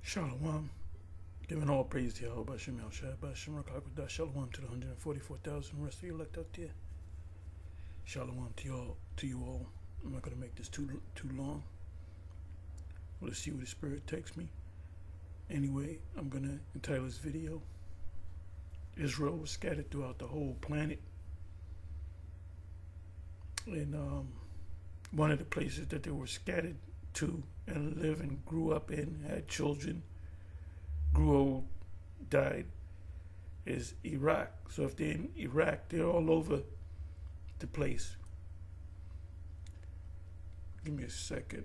Shalom. Giving all praise to Yahweh Bashem Yahushua Bashem Rakakudah. Shalom to the 144,000 rest of you elect out there. Shalom to you all. I'm not gonna make this too long. Let's see where the Spirit takes me. Anyway, I'm gonna entitle this video Israel was scattered throughout the whole planet. And one of the places that they were scattered to and lived and grew up in, had children, grew old, died, is Iraq. So if they're in Iraq, they're all over the place. Give me a second.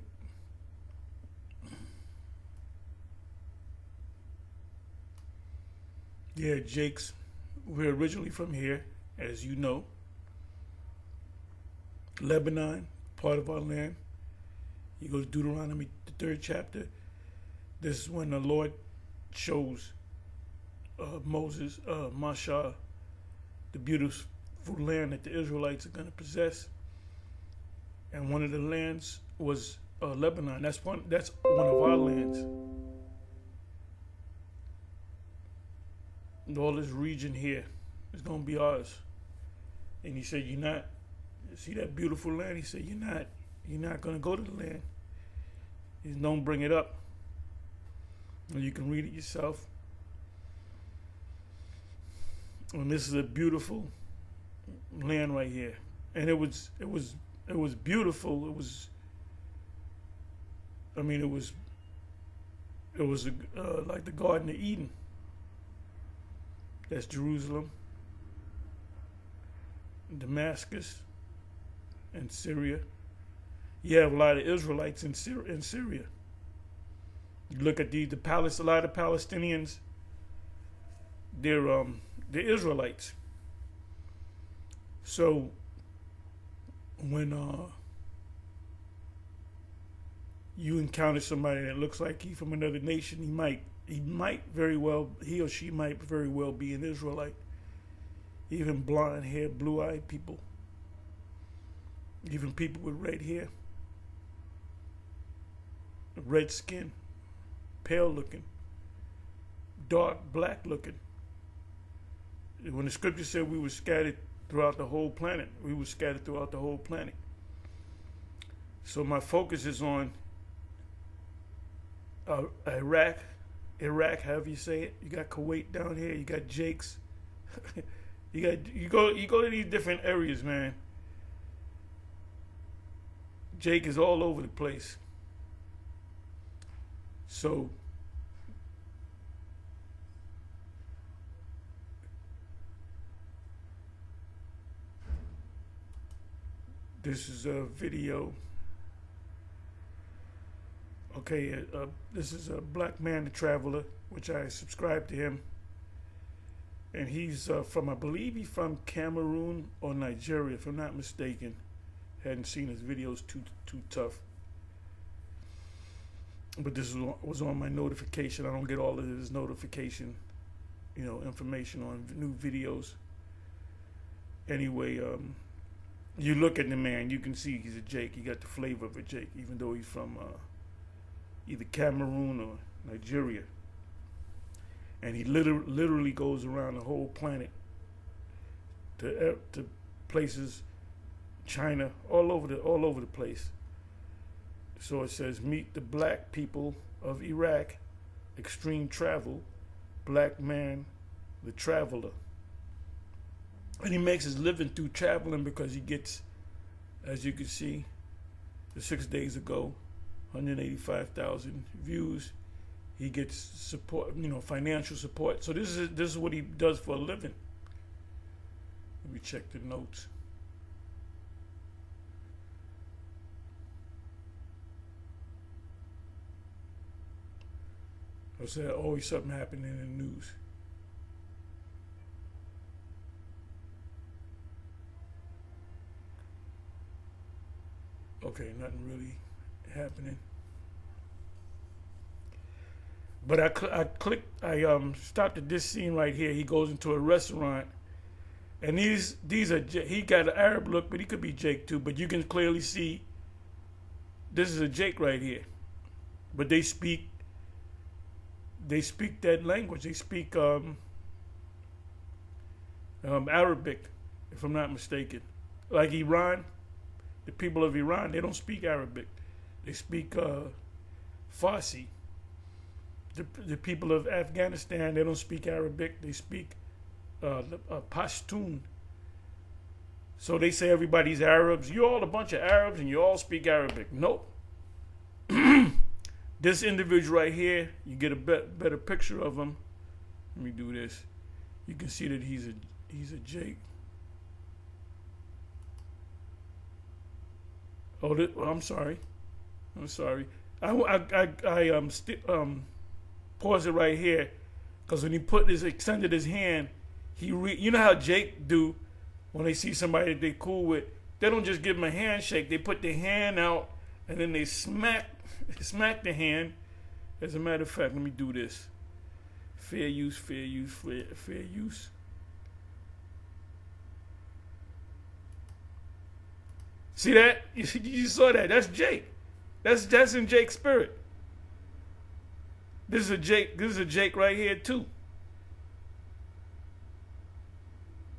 Yeah, Jake's, we're originally from here, as you know. Lebanon, part of our land. You go to Deuteronomy, the 3rd chapter. This is when the Lord shows Moses, Mashah, the beautiful land that the Israelites are going to possess. And one of the lands was Lebanon. That's one of our lands. And all this region here is going to be ours. And he said, see that beautiful land? He said, you're not going to go to the land. He said, don't bring it up. And you can read it yourself. And this is a beautiful land right here. And it was beautiful. It was like the Garden of Eden. That's Jerusalem, Damascus, and Syria. You have a lot of Israelites in Syria. You look at a lot of Palestinians. They're Israelites. So when you encounter somebody that looks like he's from another nation, he or she might very well be an Israelite. Even blonde hair, blue-eyed people. Even people with red hair. Red skin. Pale looking. Dark black looking. When the scripture said we were scattered throughout the whole planet, we were scattered throughout the whole planet. So my focus is on Iraq, however you say it. You got Kuwait down here. You got Jake's. you go to these different areas, man. Jake is all over the place. So this is a video. Okay, this is a Black Man the Traveler, which I subscribe to him. And he's I believe he's from Cameroon or Nigeria, if I'm not mistaken. Hadn't seen his videos too tough. But this was on my notification. I don't get all of his notification, information on new videos. Anyway, you look at the man, you can see he's a Jake. He got the flavor of a Jake, even though he's from either Cameroon or Nigeria. And he literally goes around the whole planet to places, China, all over the place. So it says, meet the black people of Iraq, extreme travel, Black Man the Traveler. And he makes his living through traveling because he gets, as you can see, the 6 days ago, 185,000 views. He gets support, financial support. So this is what he does for a living. Let me check the notes. I said always something happening in the news. Okay, nothing really happening. But I stopped at this scene right here. He goes into a restaurant, and these are, he got an Arab look, but he could be Jake too. But you can clearly see this is a Jake right here. But they speak they speak that language. They speak Arabic, if I'm not mistaken. Like Iran, the people of Iran, they don't speak Arabic. They speak Farsi. The people of Afghanistan, they don't speak Arabic. They speak Pashtun. So they say everybody's Arabs. You're all a bunch of Arabs and you all speak Arabic. Nope. This individual right here, you get a better picture of him. Let me do this. You can see that he's a Jake. Oh, I'm sorry. I pause it right here because when he extended his hand, you know how Jake do when they see somebody that they cool with. They don't just give them a handshake. They put their hand out and then they smack the hand. As a matter of fact, let me do this. Fair use. See that? You saw that? That's Jake. That's in Jake's spirit. This is a Jake right here too.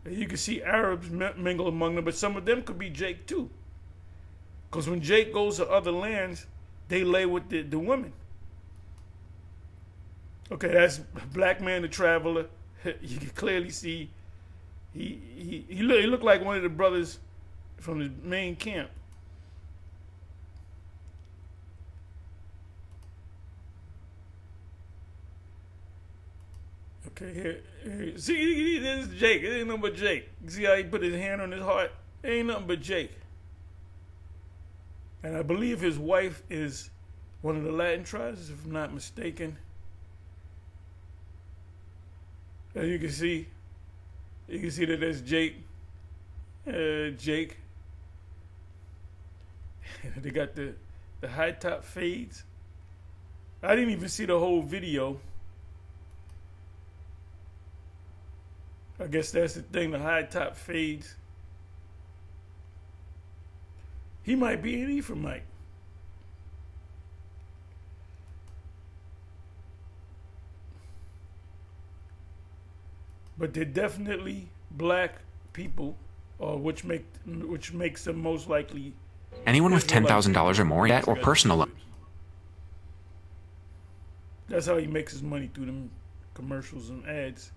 And you can see Arabs mingle among them, but some of them could be Jake too. Because when Jake goes to other lands, they lay with the women. Okay, that's Black Man the Traveler. You can clearly see he looked like one of the brothers from the main camp. Okay, here. See, this is Jake. It ain't nothing but Jake. See how he put his hand on his heart? It ain't nothing but Jake. And I believe his wife is one of the Latin tribes, if I'm not mistaken. As you can see that there's Jake. Jake. They got the high top fades. I didn't even see the whole video. I guess that's the thing, the high top fades. He might be an Ephraimite. But they're definitely black people, which makes them most likely. Anyone with $10,000 or more debt or personal loan. That's how he makes his money, through them commercials and ads.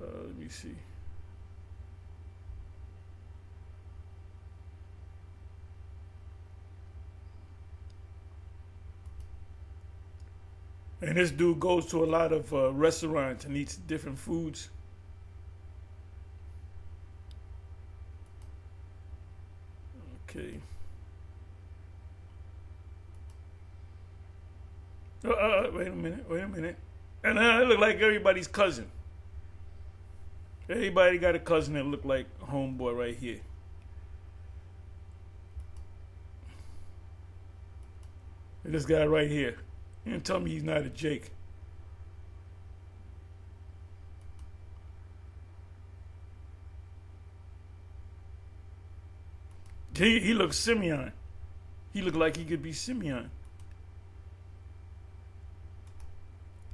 Let me see. And this dude goes to a lot of restaurants and eats different foods. Okay. Wait a minute. And I look like everybody's cousin. Everybody got a cousin that look like homeboy right here. And this guy right here. You don't tell me he's not a Jake. He looks Simeon. He looked like he could be Simeon.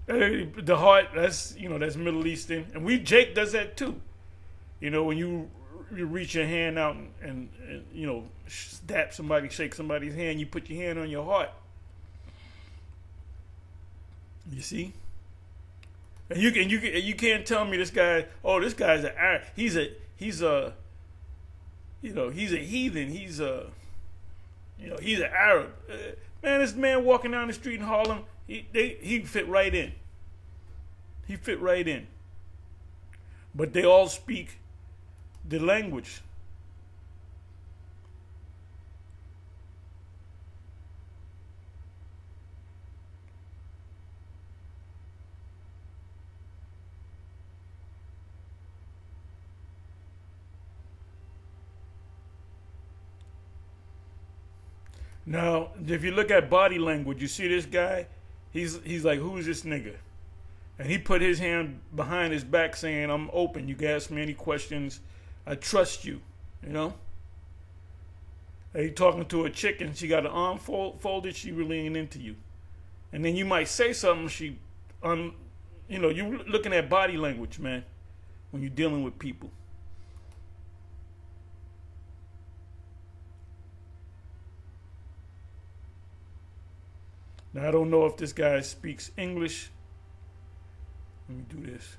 The heart, that's Middle Eastern. And Jake does that too. You know, when you reach your hand out and dap somebody, shake somebody's hand, you put your hand on your heart. You see? And you can't tell me this guy, this guy's an Arab. He's a heathen. He's an Arab. Man, this man walking down the street in Harlem, he fit right in. He fit right in. But they all speak the language. Now, if you look at body language, you see this guy, he's like, who's this nigga? And he put his hand behind his back saying, I'm open. You can ask me any questions. I trust you, you know? And he talking to a chick and she got an arm folded, she really ain't into you. And then you might say something, you looking at body language, man, when you're dealing with people. Now, I don't know if this guy speaks English. Let me do this.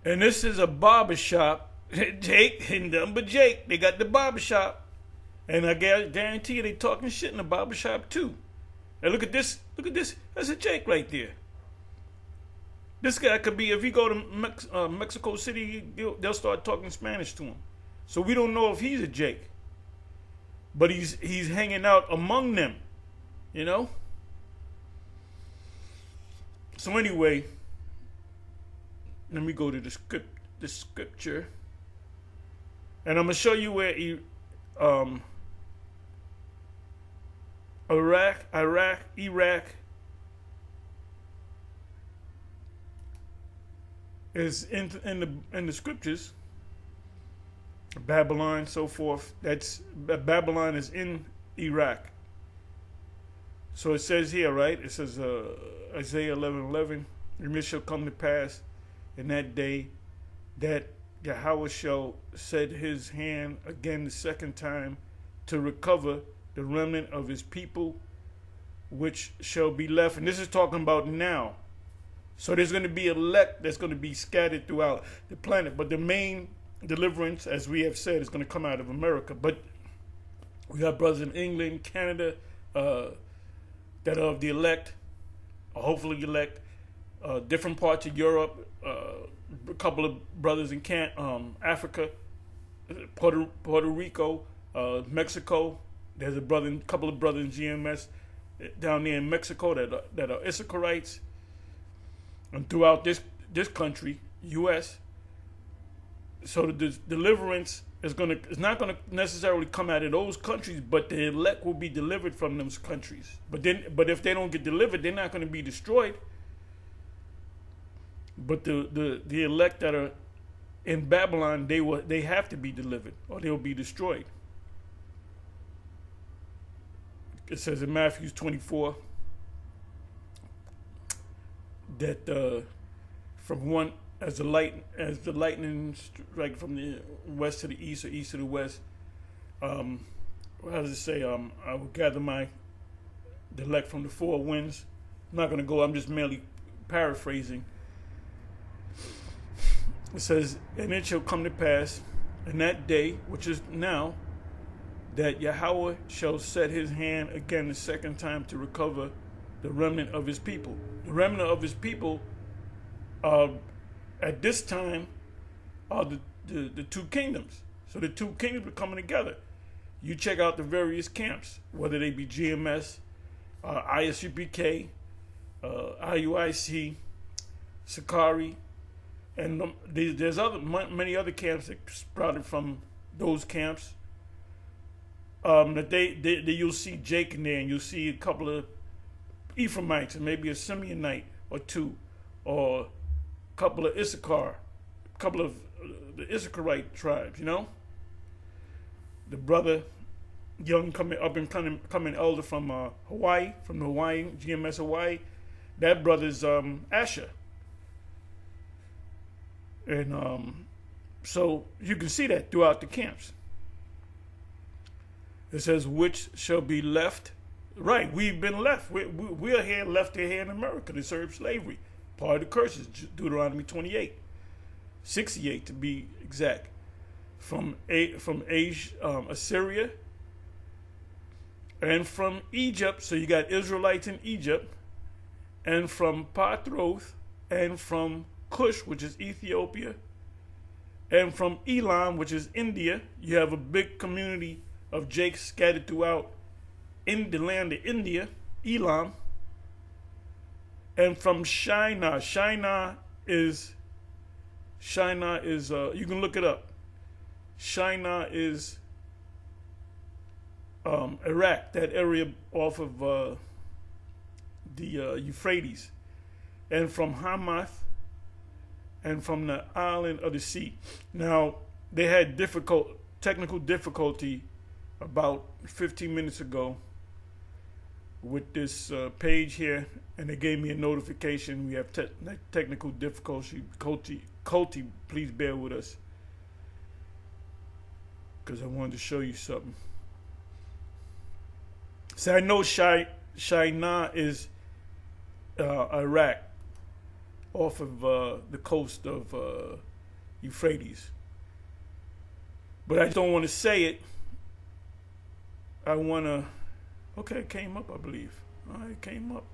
And this is a barber shop. Jake and number Jake, they got the barber shop. And I guarantee you they talking shit in the barber shop too. And look at this. Look at this. That's a Jake right there. This guy could be, if he go to Mexico City, they'll start talking Spanish to him. So we don't know if he's a Jake. But he's hanging out among them, you know? So anyway, let me go to the scripture. And I'm going to show you where Iraq is in the scriptures. Babylon, so forth. Babylon is in Iraq. So it says here, right? It says Isaiah 11:11. And it shall come to pass in that day that Yahweh shall set his hand again the second time to recover the remnant of his people, which shall be left. And this is talking about now. So there's going to be elect that's going to be scattered throughout the planet. But the main deliverance, as we have said, is going to come out of America. But we have brothers in England, Canada, that are of the elect, or hopefully elect, different parts of Europe, a couple of brothers in Africa, Puerto Rico, Mexico. There's a couple of brothers in GMS down there in Mexico that are Issacharites, and throughout this country, U.S. So the deliverance is not gonna necessarily come out of those countries, but the elect will be delivered from those countries. But if they don't get delivered, they're not going to be destroyed. But the elect that are in Babylon, they have to be delivered, or they'll be destroyed. It says in Matthew 24 that from one as the lightning strike from the west to the east or east to the west. How does it say? I will gather the elect from the four winds. I'm not going to go. I'm just merely paraphrasing. It says, and it shall come to pass in that day, which is now, that Yahweh shall set his hand again the second time to recover the remnant of his people. The remnant of his people at this time are the two kingdoms. So the two kingdoms are coming together. You check out the various camps, whether they be GMS, ISUPK, IUIC, Sakari, and there's many other camps that sprouted from those camps. That you'll see Jake in there, and you'll see a couple of Ephraimites, and maybe a Simeonite or two, or a couple of Issachar, a couple of the Issacharite tribes. You know, the brother, young coming elder from Hawaii, from the Hawaii GMS Hawaii, that brother's Asher, and so you can see that throughout the camps. It says, which shall be left. Right, we've been left. We're here, left here in America to serve slavery. Part of the curses, Deuteronomy 28, 68 to be exact. From Asia, Assyria, and from Egypt. So you got Israelites in Egypt, and from Pathros, and from Cush, which is Ethiopia, and from Elam, which is India. You have a big community of Jakes scattered throughout in the land of India, Elam, and from Shinar. Shinar is you can look it up. Shinar is Iraq, that area off of the Euphrates, and from Hamath, and from the island of the sea. Now, they had technical difficulty about 15 minutes ago with this page here, and they gave me a notification. We have technical difficulty. Please bear with us, because I wanted to show you something. So I know Shaina is Iraq, off of the coast of Euphrates. But I don't want to say it. I want to... Okay, it came up, I believe. All right, it came up.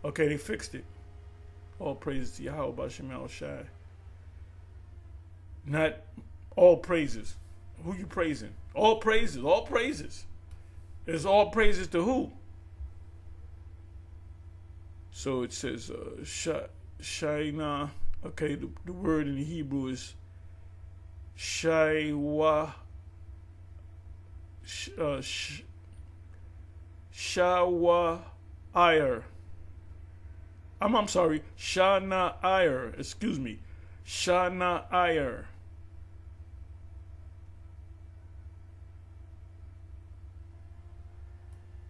Okay, they fixed it. All praises to Yahweh B'Shem El Shai. Not all praises. Who you praising? All praises, all praises. It's all praises to who? So it says Shaina. Okay, the word in the Hebrew is Shaiwa. Shawair. I'm sorry, Shanair. Excuse me, Shanair.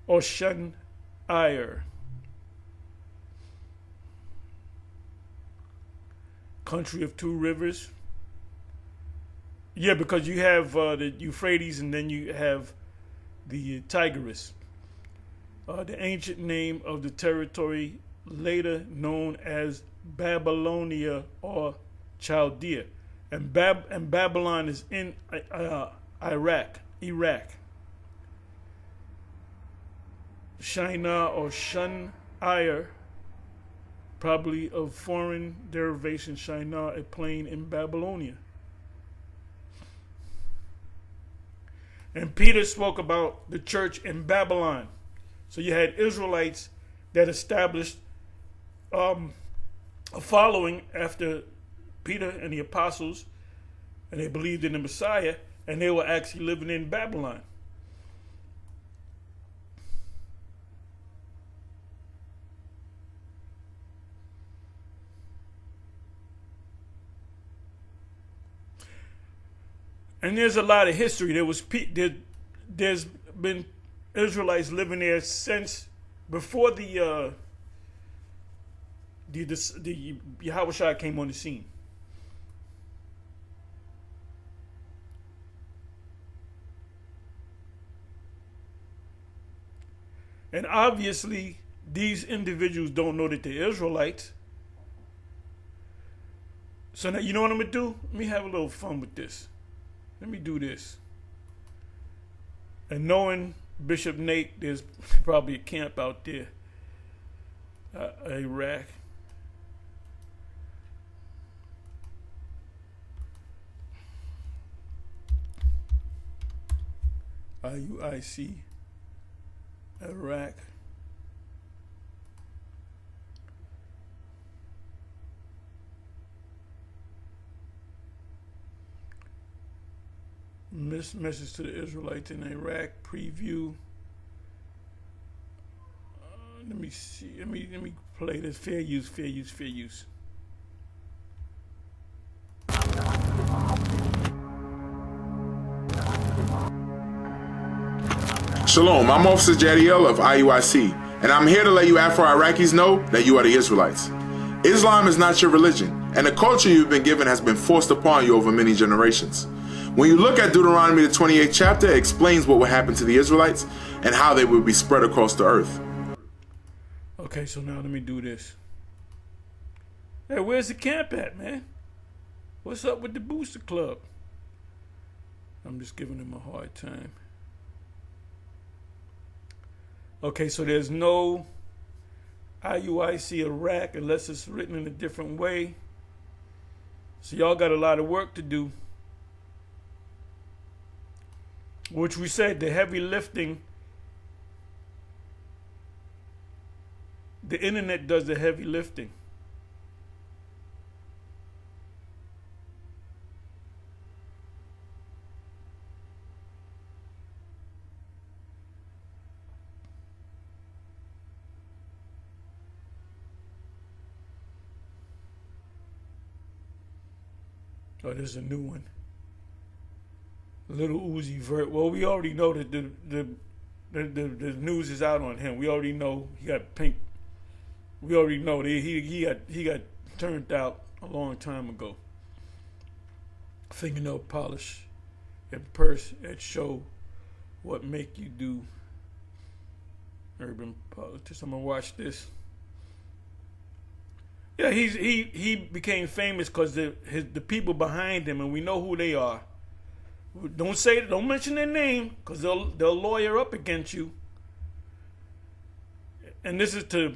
Or Shanair. Country of two rivers. Yeah, because you have the Euphrates and then you have the Tigris. The ancient name of the territory, later known as Babylonia or Chaldea. And Babylon is in Iraq. Shinar or Shun-ir, probably of foreign derivation, Shinar, a plain in Babylonia. And Peter spoke about the church in Babylon. So you had Israelites that established a following after Peter and the apostles, and they believed in the Messiah, and they were actually living in Babylon. And there's a lot of history. There's been Israelites living there since before the Yahweh Shai came on the scene. And obviously, these individuals don't know that they're Israelites. So now, you know what I'm going to do? Let me have a little fun with this. Let me do this. And knowing Bishop Nate, there's probably a camp out there, Iraq. IUIC, Iraq. Message to the Israelites in Iraq preview. Let me see. Let me play this. Fair use. Shalom, I'm Officer Jadiel of IUIC, and I'm here to let you Afro-Iraqis know that you are the Israelites. Islam is not your religion, and the culture you've been given has been forced upon you over many generations. When you look at Deuteronomy, the 28th chapter, it explains what will happen to the Israelites and how they will be spread across the earth. Okay, so now let me do this. Hey, where's the camp at, man? What's up with the Booster Club? I'm just giving them a hard time. Okay, so there's no IUIC Iraq unless it's written in a different way. So y'all got a lot of work to do. Which we said, the heavy lifting, the internet does the heavy lifting. Oh, there's a new one. Little Uzi Vert. Well, we already know that the news is out on him. We already know he got pink. We already know that he got turned out a long time ago. Fingernail polish and purse that show what make you do. Urban politics. I'm gonna watch this. Yeah, he became famous because the people behind him, and we know who they are. Don't mention their name, because they'll lawyer up against you. And this is to,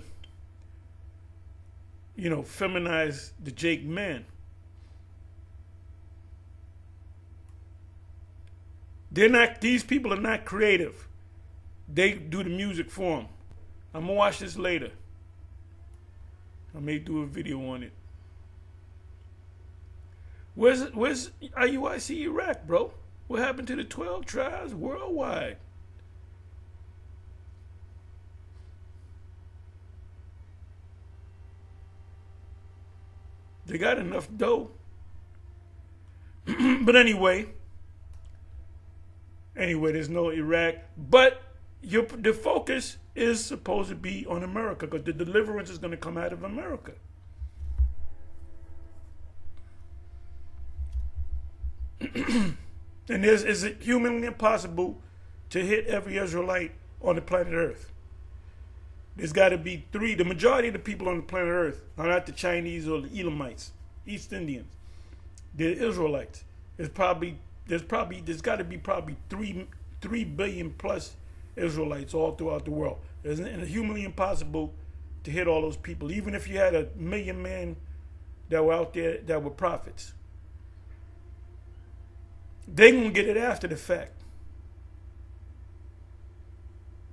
feminize the Jake man. These people are not creative. They do the music for them. I'm gonna watch this later. I may do a video on it. Where's IUIC Iraq, bro? What happened to the 12 tribes worldwide? They got enough dough. But anyway, there's no Iraq. But the focus is supposed to be on America, because the deliverance is going to come out of America. And it's humanly impossible to hit every Israelite on the planet Earth. There's got to be three. The majority of the people on the planet Earth are not the Chinese or the Elamites, East Indians. They're Israelites. There's got to be probably 3 billion plus Israelites all throughout the world. It's humanly impossible to hit all those people, even if you had 1 million men that were out there that were prophets. They're going to get it after the fact.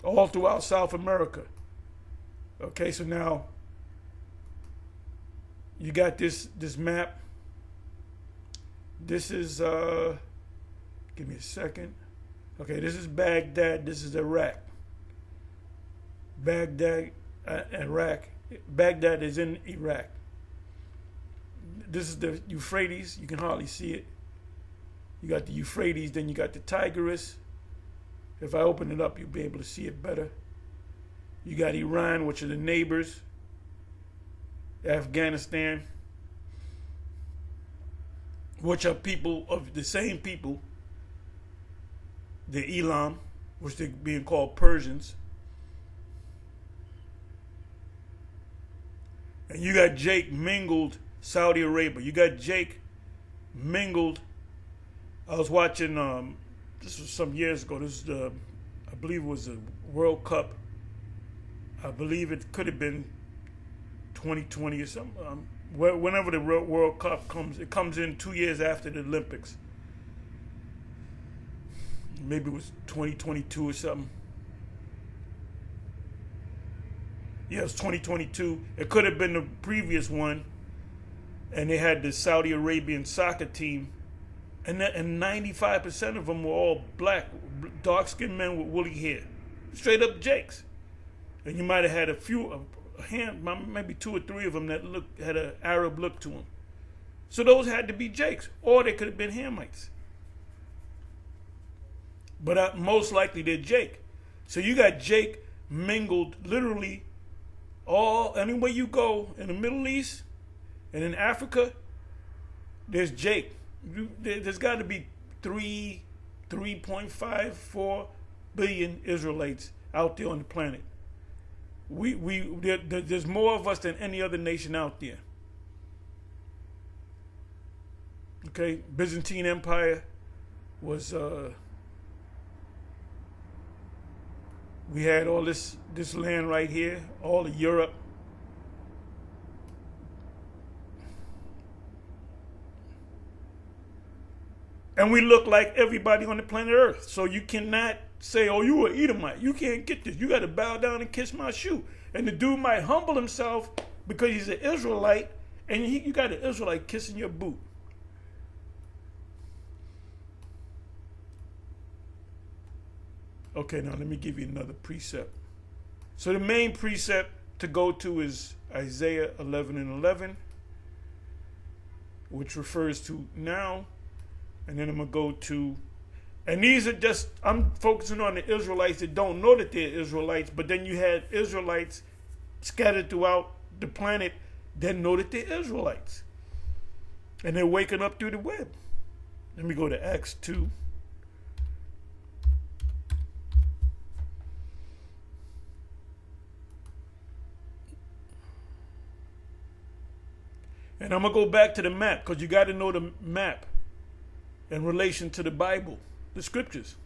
All throughout South America. Okay, so now you got this map. This is, give me a second. Okay, this is Baghdad. This is Iraq. Baghdad, Iraq. Baghdad is in Iraq. This is the Euphrates. You can hardly see it. You got the Euphrates, then you got the Tigris. If I open it up, you'll be able to see it better. You got Iran, which are the neighbors. Afghanistan, which are people of the same people. The Elam, which they're being called Persians. And you got Jake mingled Saudi Arabia. You got Jake mingled. I was watching, this was some years ago. This is I believe it was the World Cup. I believe it could have been 2020 or something. Whenever the World Cup comes, it comes in 2 years after the Olympics. Maybe it was 2022 or something. Yeah, it was 2022. It could have been the previous one. And they had the Saudi Arabian soccer team. And 95% of them were all black, dark-skinned men with woolly hair. Straight up Jakes. And you might have had maybe 2 or 3 of them that had an Arab look to them. So those had to be Jakes. Or they could have been Hamites. But most likely they're Jake. So you got Jake mingled literally anywhere you go in the Middle East and in Africa, there's Jake. There's got to be 3.54 billion Israelites out there on the planet. There's more of us than any other nation out there. Okay, Byzantine Empire was. We had all this land right here, all of Europe. And we look like everybody on the planet Earth. So you cannot say, oh, you an Edomite. You can't get this. You got to bow down and kiss my shoe. And the dude might humble himself because he's an Israelite, and you got an Israelite kissing your boot. Okay, now let me give you another precept. So the main precept to go to is Isaiah 11:11. which refers to now, and then I'm going to go to, and these are just, I'm focusing on the Israelites that don't know that they're Israelites, but then you had Israelites scattered throughout the planet that know that they're Israelites. And they're waking up through the web. Let me go to Acts 2. And I'm going to go back to the map, because you got to know the map in relation to the Bible, the scriptures.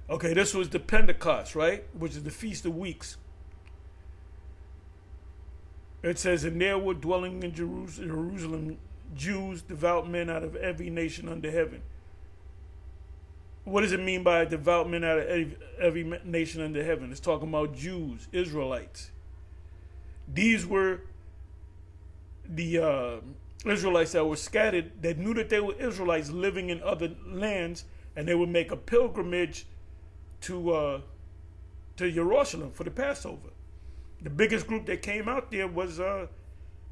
Okay, this was the Pentecost, right? Which is the Feast of Weeks. It says, and there were dwelling in Jerusalem Jews, devout men out of every nation under heaven. What does it mean by devout men out of every nation under heaven? It's talking about Jews, Israelites. These were the Israelites that were scattered, that knew that they were Israelites living in other lands, and they would make a pilgrimage to Jerusalem for the Passover. The biggest group that came out there was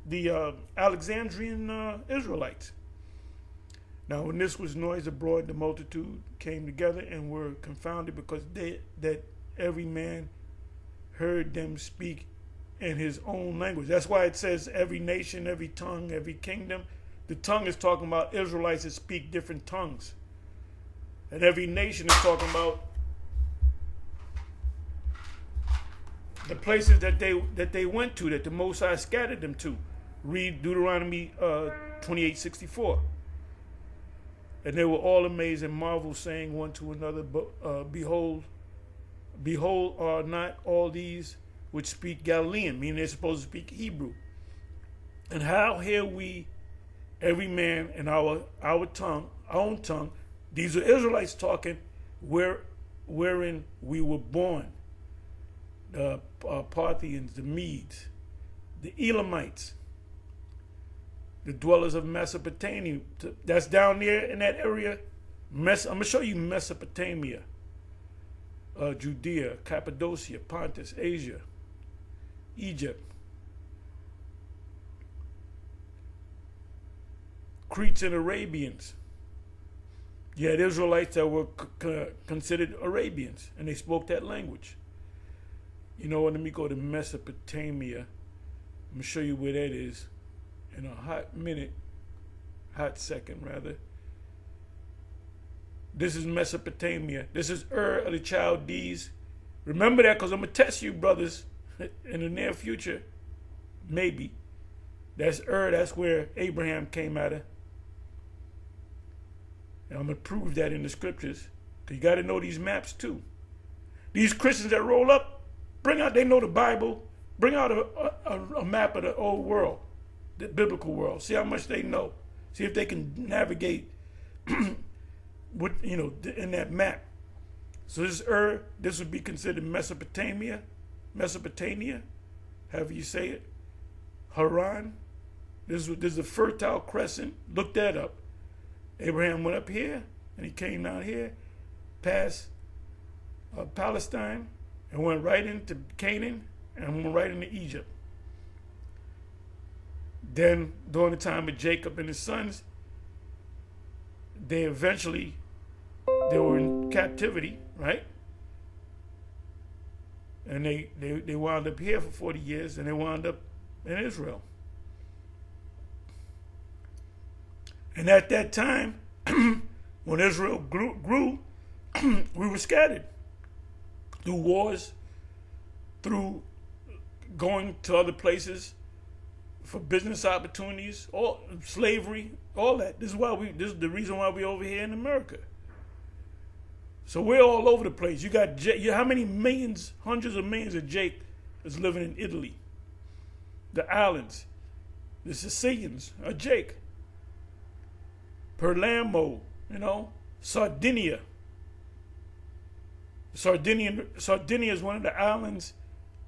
the Alexandrian Israelites. Now, when this was noised abroad, the multitude came together and were confounded, because that every man heard them speak in his own language. That's why it says every nation, every tongue, every kingdom. The tongue is talking about Israelites that speak different tongues. And every nation is talking about the places that they went to, that the Most High scattered them to. Read Deuteronomy 28:64. And they were all amazed and marveled, saying one to another, behold, are not all these which speak Galilean, meaning they're supposed to speak Hebrew? And how hear we, every man in our tongue, our own tongue? These are Israelites talking, wherein we were born. The Parthians, the Medes, the Elamites, the dwellers of Mesopotamia. That's down there in that area. I'm going to show you Mesopotamia, Judea, Cappadocia, Pontus, Asia, Egypt, Cretes and Arabians. You had Israelites that were considered Arabians, and they spoke that language. You know what? Let me go to Mesopotamia. I'm going to show you where that is in a hot second rather. This is Mesopotamia. This is of the Chaldees. Remember that, because I'm going to test you, brothers, in the near future. Maybe. That's that's where Abraham came out of. And I'm going to prove that in the scriptures, because you got to know these maps too. These Christians that roll up, they know the Bible, bring out a map of the old world, the biblical world. See how much they know. See if they can navigate in that map. So this would be considered Mesopotamia, however you say it. Haran. This is a fertile crescent. Look that up. Abraham went up here, and he came down here, past Palestine, and went right into Canaan, and went right into Egypt. Then, during the time of Jacob and his sons, they were in captivity, right? And they wound up here for 40 years, and they wound up in Israel. And at that time, when Israel grew, we were scattered through wars, through going to other places for business opportunities, all slavery, all that. This is the reason why we're over here in America. So we're all over the place. You got how many millions, hundreds of millions of Jake is living in Italy? The islands, the Sicilians are Jake. Palermo, Sardinia. Sardinia is one of the islands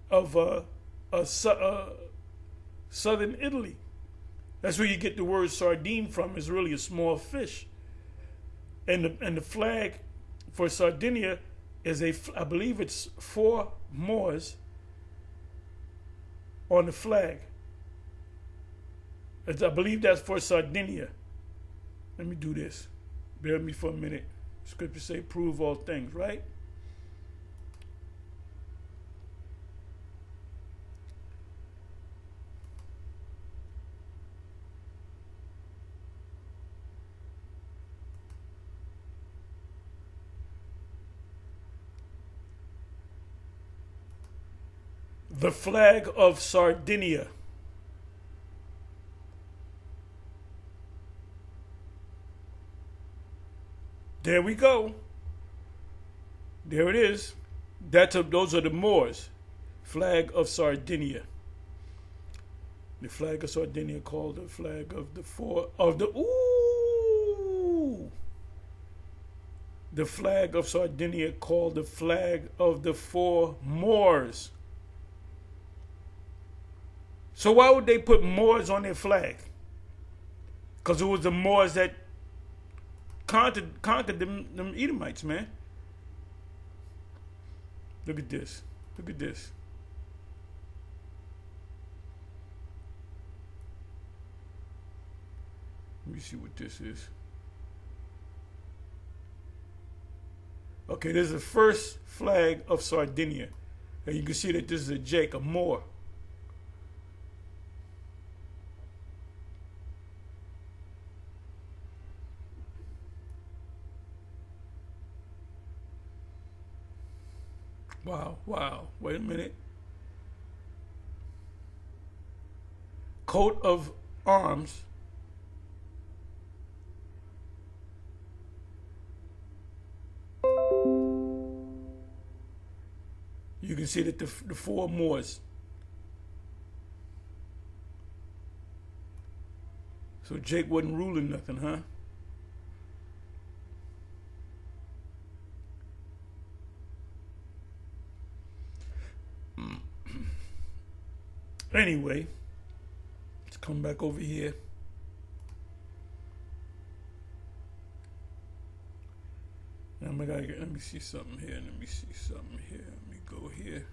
of southern Italy. That's where you get the word sardine from. It's really a small fish. And the flag for Sardinia is I believe it's 4 Moors on the flag. I believe that's for Sardinia. Let me do this. Bear with me for a minute. Scripture say, prove all things, right? The flag of Sardinia. There we go. There it is. Those are the Moors. Flag of Sardinia. The flag of Sardinia called the flag of the The flag of Sardinia called the flag of the four Moors. So why would they put Moors on their flag? Because it was the Moors that conquered them Edomites, man. Look at this. Look at this. Let me see what this is. Okay, this is the first flag of Sardinia. And you can see that this is a Jake, a Moor. Wow. Wait a minute. Coat of arms. You can see that the four Moors. So Jake wasn't ruling nothing, huh? Anyway, let's come back over here. Let me see something here. Let me go here.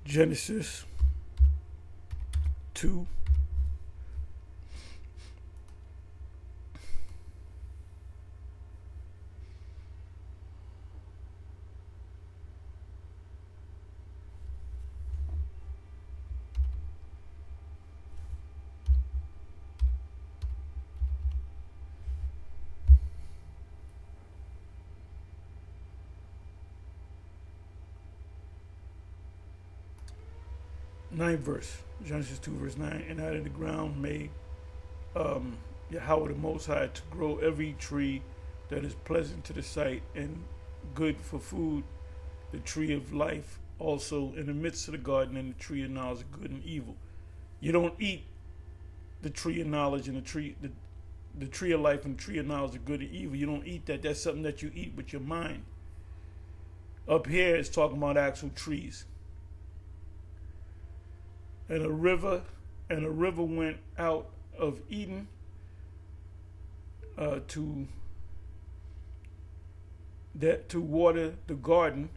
Genesis 2. Ninth verse, Genesis 2 verse 9, and out of the ground made Yahweh the Most High to grow every tree that is pleasant to the sight and good for food, the tree of life also in the midst of the garden, and the tree of knowledge of good and evil. You don't eat the tree of knowledge and the tree of life and the tree of knowledge of good and evil. You don't eat that. That's something that you eat with your mind. Up here it's talking about actual trees. And a river went out of Eden to water the garden,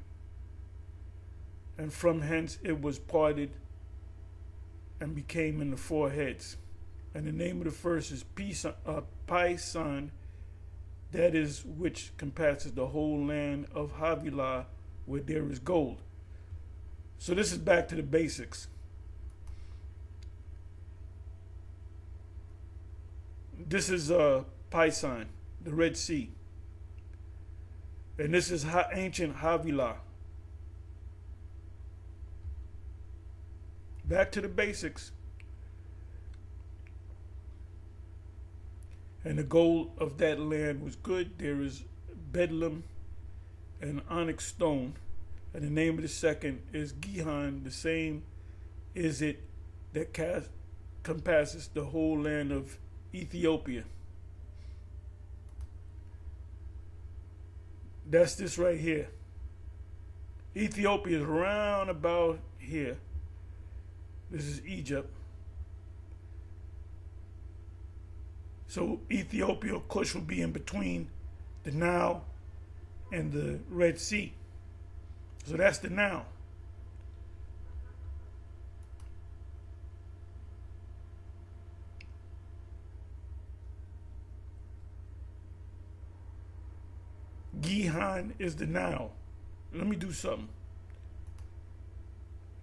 and from hence it was parted and became in the four heads. And the name of the first is Pison, that is which compasses the whole land of Havilah, where there is gold. So this is back to the basics. This is Pison, the Red Sea. And this is ancient Havilah. Back to the basics. And the gold of that land was good. There is Bedlam and onyx stone. And the name of the second is Gihon. The same is it that compasses the whole land of Ethiopia. That's this right here. Ethiopia is around about here. This is Egypt. So Ethiopia, of course, will be in between the Nile and the Red Sea. So that's the Nile. Gihon is the Nile. Let me do something.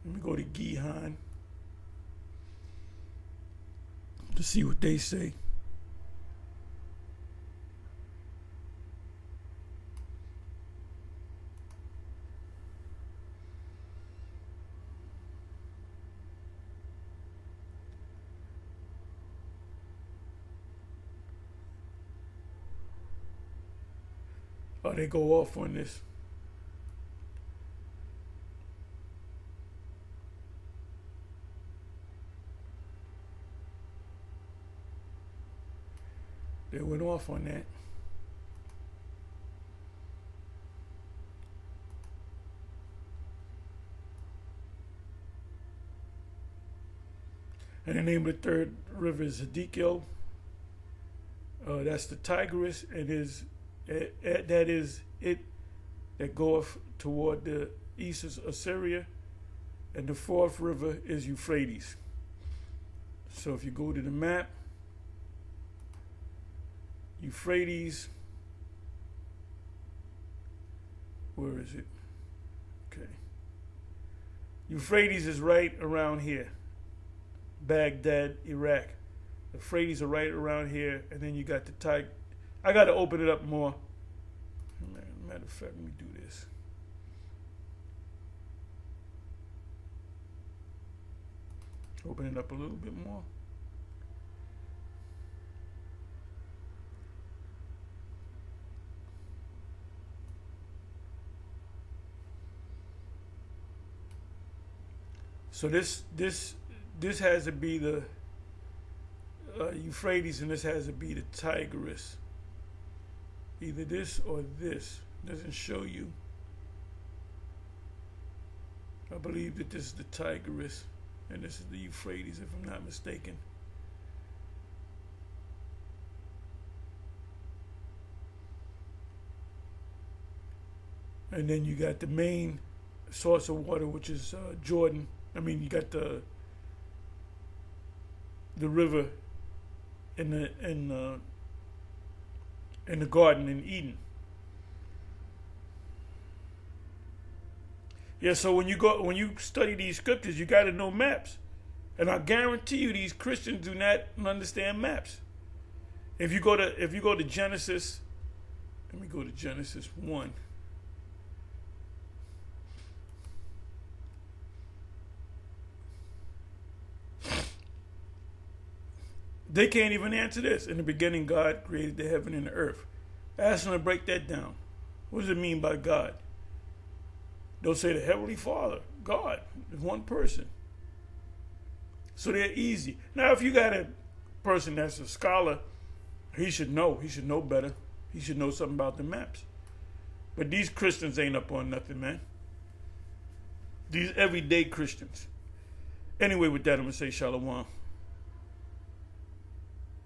Let me go to Gihon to see what they say. Oh, they go off on this. They went off on that. And the name of the third river is Hiddekel. That's the Tigris. That is it that goeth toward the east of Assyria. And the fourth river is Euphrates. So if you go to the map, Euphrates, where is it? Okay. Euphrates is right around here. Baghdad, Iraq. The Euphrates are right around here, and then you got the Tigris. I got to open it up more. Matter of fact, let me do this. Open it up a little bit more. So this has to be the Euphrates, and this has to be the Tigris. Either this or this. Doesn't show you. I believe that this is the Tigris, and this is the Euphrates, if I'm not mistaken. And then you got the main source of water, which is Jordan. I mean, you got the river in the garden in Eden. Yeah, so when you study these scriptures, you got to know maps, and I guarantee you, these Christians do not understand maps. If you go to Genesis, let me go to Genesis 1. They can't even answer this. In the beginning, God created the heaven and the earth. Ask them to break that down. What does it mean by God? They'll say the Heavenly Father, God, is one person. So they're easy. Now, if you got a person that's a scholar, he should know. He should know better. He should know something about the maps. But these Christians ain't up on nothing, man. These everyday Christians. Anyway, with that, I'm going to say shalom.